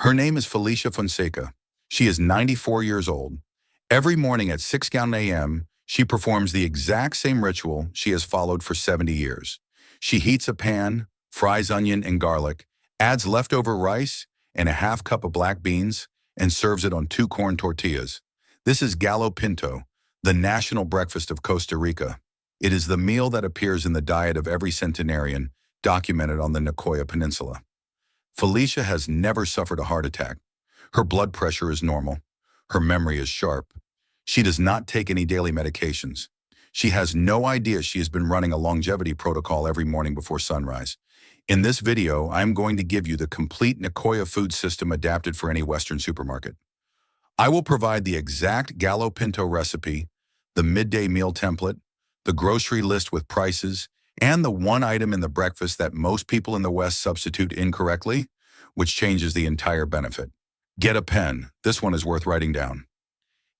Her name is Felicia Fonseca. She is 94 years old. Every morning at 6 a.m., she performs the exact same ritual she has followed for 70 years. She heats a pan, fries onion and garlic, adds leftover rice and a half cup of black beans, and serves it on 2 corn tortillas. This is gallo pinto, the national breakfast of Costa Rica. It is the meal that appears in the diet of every centenarian documented on the Nicoya Peninsula. Felicia has never suffered a heart attack. Her blood pressure is normal. Her memory is sharp. She does not take any daily medications. She has no idea she has been running a longevity protocol every morning before sunrise. In this video, I'm going to give you the complete Nicoya food system adapted for any Western supermarket. I will provide the exact gallo pinto recipe, the midday meal template, the grocery list with prices, and the one item in the breakfast that most people in the West substitute incorrectly, which changes the entire benefit. Get a pen. This one is worth writing down.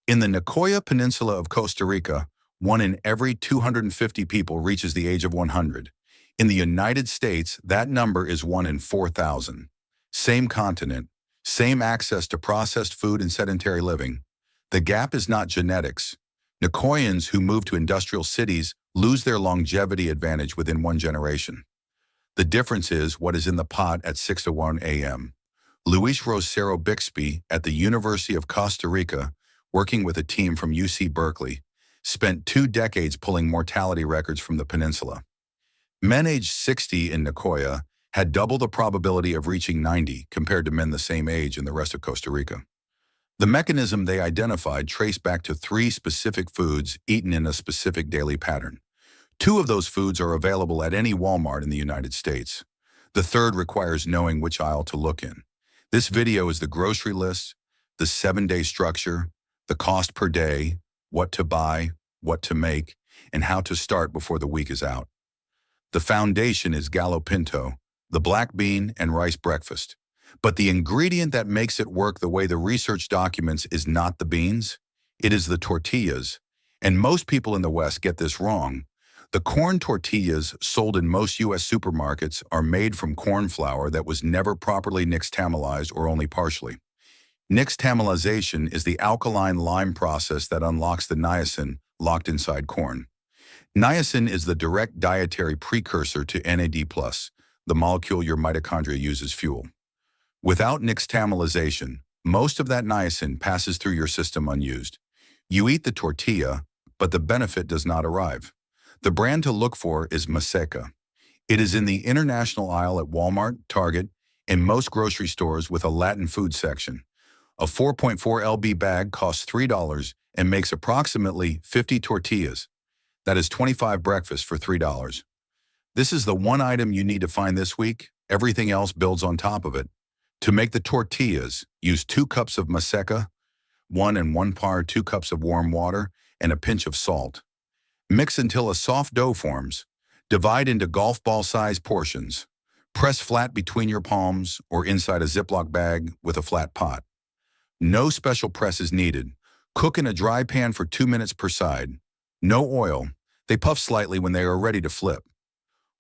In the Nicoya Peninsula of Costa Rica, 1 in every 250 people reaches the age of 100. In the United States, that number is 1 in 4,000. Same continent, same access to processed food and sedentary living. The gap is not genetics. Nicoyans who move to industrial cities lose their longevity advantage within 1 generation. The difference is what is in the pot at 6 a.m. Luis Rosero Bixby at the University of Costa Rica, working with a team from UC Berkeley, spent 2 decades pulling mortality records from the peninsula. Men aged 60 in Nicoya had double the probability of reaching 90 compared to men the same age in the rest of Costa Rica. The mechanism they identified traced back to 3 specific foods eaten in a specific daily pattern. 2 of those foods are available at any Walmart in the United States. The third requires knowing which aisle to look in. This video is the grocery list, the 7-day structure, the cost per day, what to buy, what to make, and how to start before the week is out. The foundation is gallo pinto, the black bean and rice breakfast. But the ingredient that makes it work the way the research documents is not the beans, it is the tortillas. And most people in the West get this wrong. The corn tortillas sold in most U.S. supermarkets are made from corn flour that was never properly nixtamalized or only partially. Nixtamalization is the alkaline lime process that unlocks the niacin locked inside corn. Niacin is the direct dietary precursor to NAD+, the molecule your mitochondria use as fuel. Without nixtamalization, most of that niacin passes through your system unused. You eat the tortilla, but the benefit does not arrive. The brand to look for is Maseca. It is in the international aisle at Walmart, Target, and most grocery stores with a Latin food section. A 4.4 lb bag costs $3 and makes approximately 50 tortillas. That is 25 breakfasts for $3. This is the one item you need to find this week. Everything else builds on top of it. To make the tortillas, use 2 cups of maseca, 1 and 1 par 2 cups of warm water, and a pinch of salt. Mix until a soft dough forms. Divide into golf ball-sized portions. Press flat between your palms or inside a Ziploc bag with a flat pot. No special press is needed. Cook in a dry pan for 2 minutes per side. No oil. They puff slightly when they are ready to flip.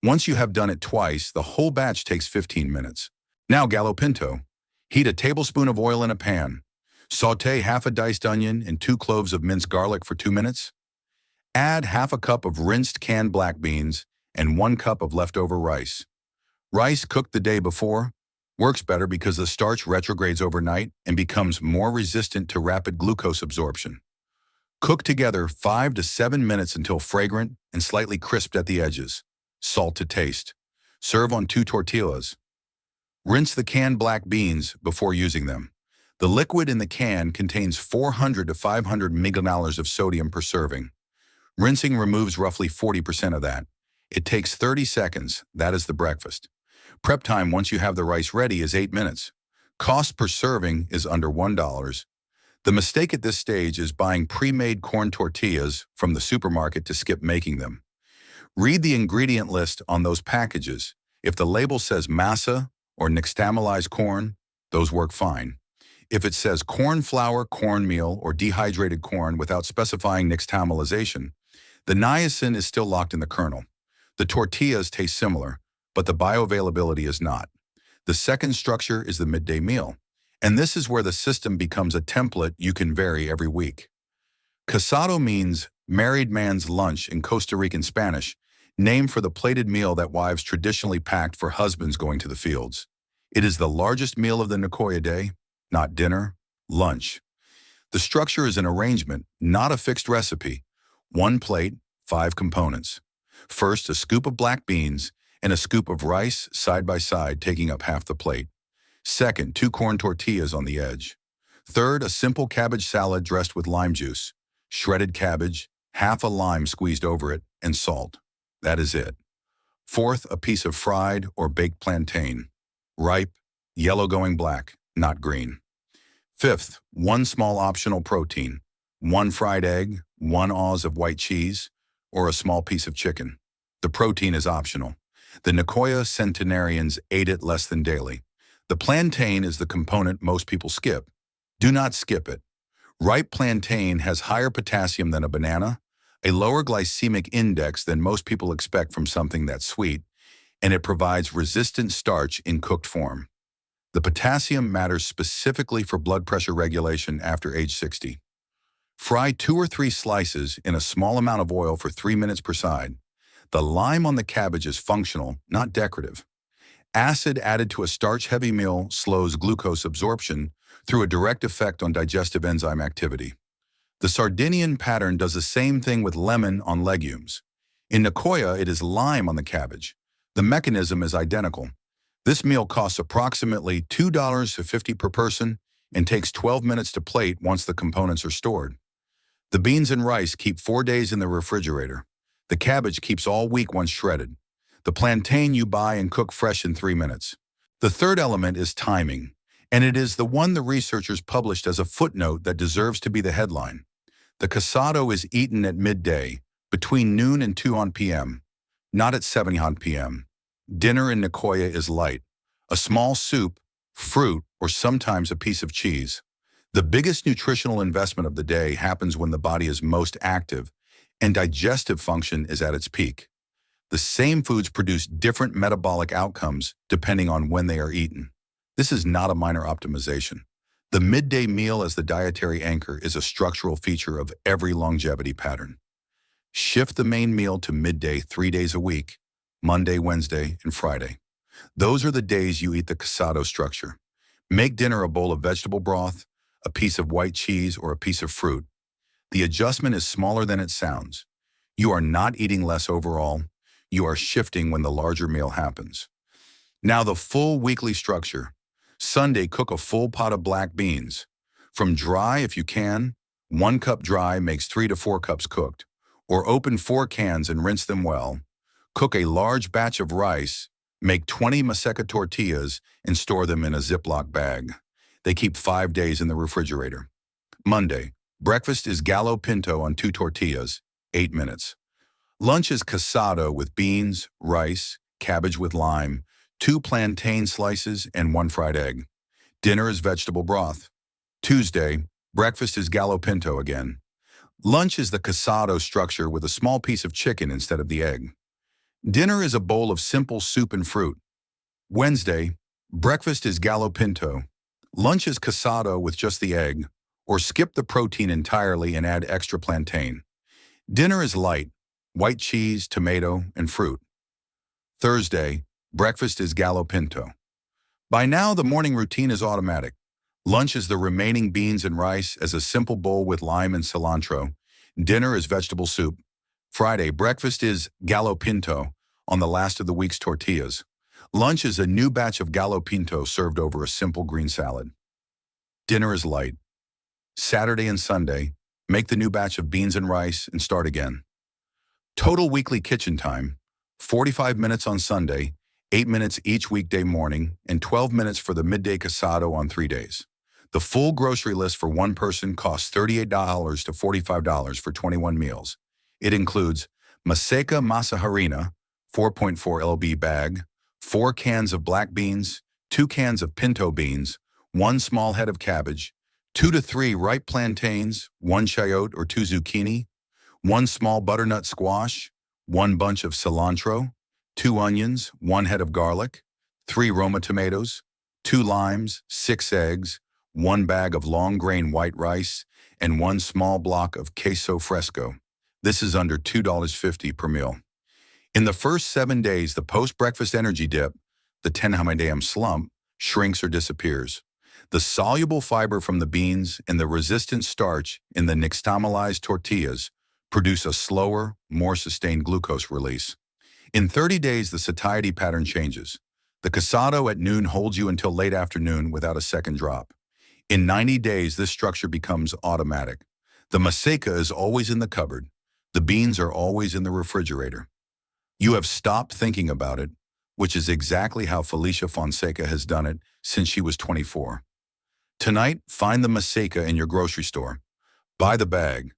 Once you have done it twice, the whole batch takes 15 minutes. Now gallo pinto. Heat a tablespoon of oil in a pan. Sauté half a diced onion and 2 cloves of minced garlic for 2 minutes. Add half a cup of rinsed canned black beans and 1 cup of leftover rice. Rice cooked the day before works better because the starch retrogrades overnight and becomes more resistant to rapid glucose absorption. Cook together 5 to 7 minutes until fragrant and slightly crisped at the edges. Salt to taste. Serve on 2 tortillas. Rinse the canned black beans before using them. The liquid in the can contains 400 to 500 mg of sodium per serving. Rinsing removes roughly 40% of that. It takes 30 seconds. That is the breakfast. Prep time once you have the rice ready is 8 minutes. Cost per serving is under $1. The mistake at this stage is buying pre-made corn tortillas from the supermarket to skip making them. Read the ingredient list on those packages. If the label says masa or nixtamalized corn, those work fine. If it says corn flour, cornmeal, or dehydrated corn without specifying nixtamalization, the niacin is still locked in the kernel. The tortillas taste similar, but the bioavailability is not. The second structure is the midday meal. And this is where the system becomes a template you can vary every week. Casado means married man's lunch in Costa Rican Spanish, named for the plated meal that wives traditionally packed for husbands going to the fields. It is the largest meal of the Nicoya day, not dinner, lunch. The structure is an arrangement, not a fixed recipe. One plate, 5 components. First, a scoop of black beans and a scoop of rice side by side, taking up half the plate. Second, 2 corn tortillas on the edge. Third, a simple cabbage salad dressed with lime juice, shredded cabbage, half a lime squeezed over it, and salt. That is it. Fourth, a piece of fried or baked plantain, ripe, yellow going black, not green. Fifth, 1 small optional protein, 1 fried egg, 1 oz of white cheese, or a small piece of chicken. The protein is optional. The Nicoya centenarians ate it less than daily. The plantain is the component most people skip. Do not skip it. Ripe plantain has higher potassium than a banana, a lower glycemic index than most people expect from something that's sweet, and it provides resistant starch in cooked form. The potassium matters specifically for blood pressure regulation after age 60. Fry 2 or 3 slices in a small amount of oil for 3 minutes per side. The lime on the cabbage is functional, not decorative. Acid added to a starch-heavy meal slows glucose absorption through a direct effect on digestive enzyme activity. The Sardinian pattern does the same thing with lemon on legumes. In Nicoya, it is lime on the cabbage. The mechanism is identical. This meal costs approximately $2.50 per person and takes 12 minutes to plate once the components are stored. The beans and rice keep 4 days in the refrigerator. The cabbage keeps all week once shredded. The plantain you buy and cook fresh in 3 minutes. The third element is timing, and it is the one the researchers published as a footnote that deserves to be the headline. The casado is eaten at midday, between noon and 2 p.m., not at 7 p.m. Dinner in Nicoya is light, a small soup, fruit, or sometimes a piece of cheese. The biggest nutritional investment of the day happens when the body is most active and digestive function is at its peak. The same foods produce different metabolic outcomes depending on when they are eaten. This is not a minor optimization. The midday meal as the dietary anchor is a structural feature of every longevity pattern. Shift the main meal to midday 3 days a week, Monday, Wednesday, and Friday. Those are the days you eat the casado structure. Make dinner a bowl of vegetable broth, a piece of white cheese, or a piece of fruit. The adjustment is smaller than it sounds. You are not eating less overall. You are shifting when the larger meal happens. Now the full weekly structure. Sunday, cook a full pot of black beans. From dry if you can, 1 cup dry makes 3 to 4 cups cooked. Or open 4 cans and rinse them well. Cook a large batch of rice, make 20 maseca tortillas and store them in a Ziploc bag. They keep 5 days in the refrigerator. Monday, breakfast is gallo pinto on 2 tortillas, 8 minutes. Lunch is casado with beans, rice, cabbage with lime, 2 plantain slices, and 1 fried egg. Dinner is vegetable broth. Tuesday, breakfast is gallo pinto again. Lunch is the casado structure with a small piece of chicken instead of the egg. Dinner is a bowl of simple soup and fruit. Wednesday, breakfast is gallo pinto. Lunch is casado with just the egg, or skip the protein entirely and add extra plantain. Dinner is light, white cheese, tomato, and fruit. Thursday, breakfast is gallo pinto. By now, the morning routine is automatic. Lunch is the remaining beans and rice as a simple bowl with lime and cilantro. Dinner is vegetable soup. Friday, breakfast is gallo pinto on the last of the week's tortillas. Lunch is a new batch of gallo pinto served over a simple green salad. Dinner is light. Saturday and Sunday, make the new batch of beans and rice and start again. Total weekly kitchen time, 45 minutes on Sunday, 8 minutes each weekday morning, and 12 minutes for the midday casado on 3 days. The full grocery list for one person costs $38 to $45 for 21 meals. It includes maseca masa harina, 4.4 lb bag, 4 cans of black beans, 2 cans of pinto beans, 1 small head of cabbage, 2 to 3 ripe plantains, 1 chayote or 2 zucchini, 1 small butternut squash, 1 bunch of cilantro, 2 onions, 1 head of garlic, 3 Roma tomatoes, 2 limes, 6 eggs, 1 bag of long-grain white rice, and 1 small block of queso fresco. This is under $2.50 per meal. In the first 7 days, the post-breakfast energy dip, the 10 slump, shrinks or disappears. The soluble fiber from the beans and the resistant starch in the nixtamalized tortillas produce a slower, more sustained glucose release. In 30 days, the satiety pattern changes. The casado at noon holds you until late afternoon without a second drop. In 90 days, this structure becomes automatic. The maseca is always in the cupboard. The beans are always in the refrigerator. You have stopped thinking about it, which is exactly how Felicia Fonseca has done it since she was 24. Tonight, find the maseca in your grocery store. Buy the bag.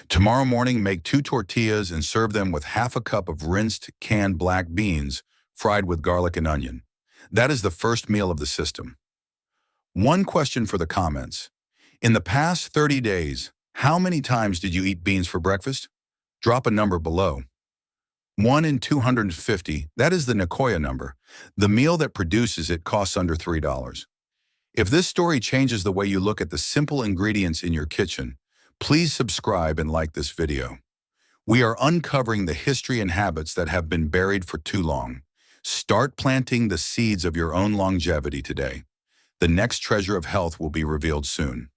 Tomorrow morning, make 2 tortillas and serve them with half a cup of rinsed, canned black beans fried with garlic and onion. That is the first meal of the system. One question for the comments. In the past 30 days, how many times did you eat beans for breakfast? Drop a number below. 1 in 250, that is the Nicoya number. The meal that produces it costs under $3. If this story changes the way you look at the simple ingredients in your kitchen, please subscribe and like this video. We are uncovering the history and habits that have been buried for too long. Start planting the seeds of your own longevity today. The next treasure of health will be revealed soon.